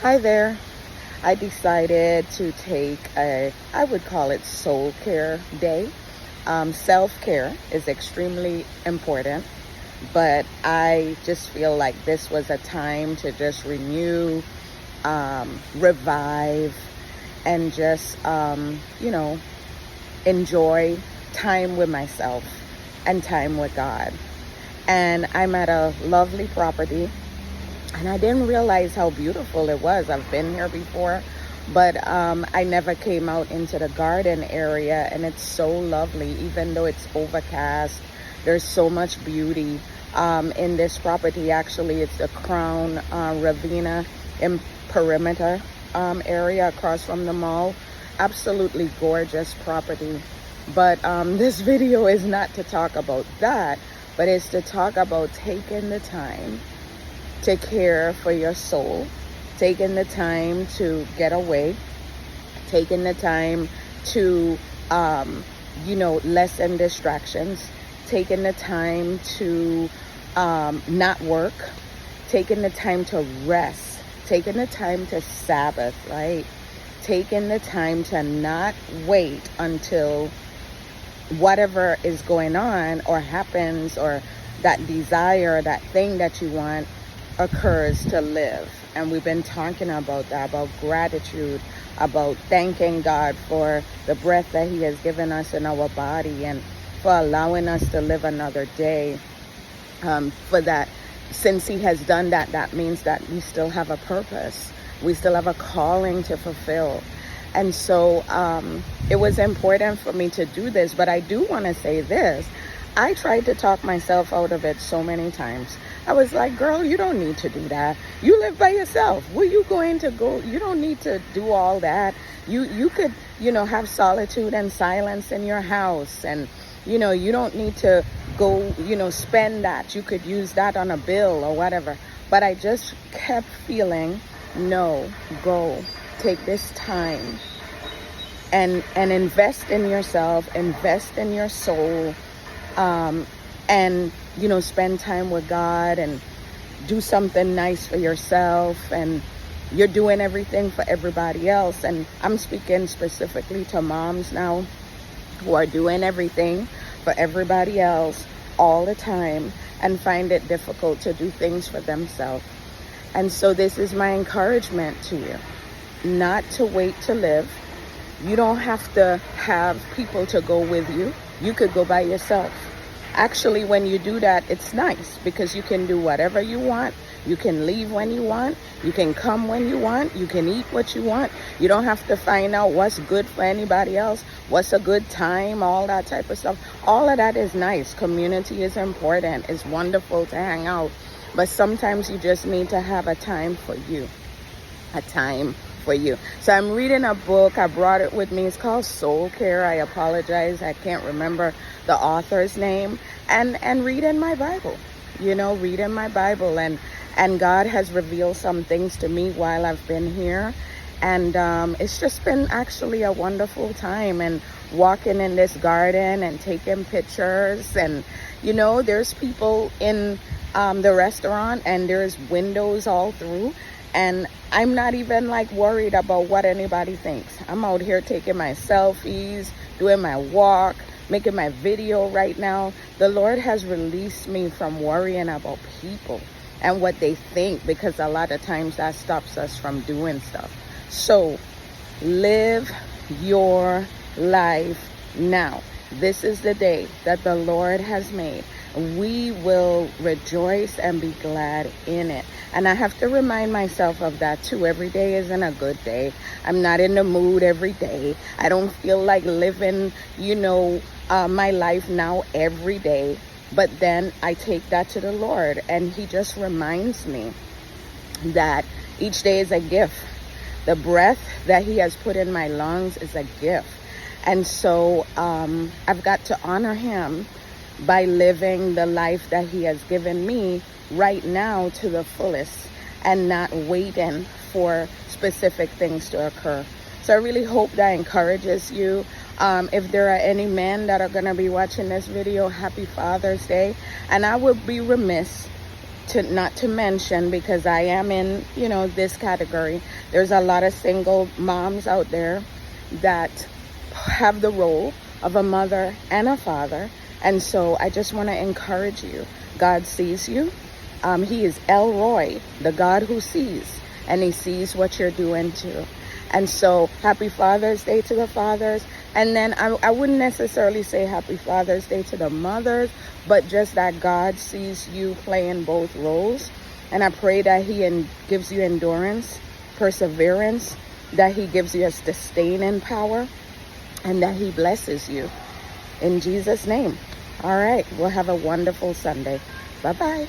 Hi there. I decided to take I would call it soul care day. Self-care is extremely important, but I just feel like this was a time to just renew, revive, and just, enjoy time with myself and time with God. And I'm at a lovely property, and I didn't realize how beautiful it was. I've been here before, but I never came out into the garden area, and it's so lovely. Even though it's overcast, there's so much beauty in this property. Actually, it's the Crown Ravina in Perimeter area across from the mall. Absolutely gorgeous property. But this video is not to talk about that, but it's to talk about taking the time to care for your soul, taking the time to get away, taking the time to, lessen distractions, taking the time to not work, taking the time to rest, taking the time to Sabbath, right? Taking the time to not wait until whatever is going on or happens, or that desire, that thing that you want occurs, to live. And we've been talking about that, about gratitude, about thanking God for the breath that He has given us in our body, and for allowing us to live another day. For that, since He has done that, that means that we still have a purpose. We still have a calling to fulfill. And so it was important for me to do this. But I do want to say this. I tried to talk myself out of it so many times. I was like, girl, you don't need to do that. You live by yourself. Where you going to go? You don't need to do all that. You could, have solitude and silence in your house. And, you don't need to go, spend that. You could use that on a bill or whatever. But I just kept feeling, no, go. Take this time and invest in yourself, invest in your soul, and spend time with God, and do something nice for yourself. And you're doing everything for everybody else, and I'm speaking specifically to moms now who are doing everything for everybody else all the time and find it difficult to do things for themselves. And so this is my encouragement to you, not to wait to live. You don't have to have people to go with you. You could go by yourself. Actually, when you do that, it's nice because you can do whatever you want. You can leave when you want. You can come when you want. You can eat what you want. You don't have to find out what's good for anybody else, what's a good time, all that type of stuff. All of that is nice. Community is important. It's wonderful to hang out. But sometimes you just need to have a time for you. A time for you. So I'm reading a book. I brought it with me. It's called Soul Care. I apologize, I can't remember the author's name. And reading my Bible, reading my Bible, and God has revealed some things to me while I've been here. And it's just been actually a wonderful time, and walking in this garden and taking pictures. And there's people in the restaurant, and there's windows all through. And I'm not even worried about what anybody thinks. I'm out here taking my selfies, doing my walk, making my video right now. The Lord has released me from worrying about people and what they think, because a lot of times that stops us from doing stuff. So live your life now. This is the day that the Lord has made. We will rejoice and be glad in it. And I have to remind myself of that too. Every day isn't a good day. I'm not in the mood every day. I don't feel like living, my life now every day. But then I take that to the Lord, and He just reminds me that each day is a gift. The breath that He has put in my lungs is a gift. And so I've got to honor Him by living the life that He has given me right now to the fullest, and not waiting for specific things to occur. So I really hope that encourages you. If there are any men that are going to be watching this video, happy Father's Day. And I would be remiss to not to mention, because I am in, this category. There's a lot of single moms out there that have the role of a mother and a father. And so I just want to encourage you. God sees you. He is El Roy, the God who sees, and he sees what you're doing too. And so happy Father's Day to the fathers. And then I wouldn't necessarily say happy Father's Day to the mothers, but just that God sees you playing both roles. And I pray that he gives you endurance, perseverance, that he gives you a sustaining power, and that he blesses you. In Jesus' name. All right. We'll have a wonderful Sunday. Bye-bye.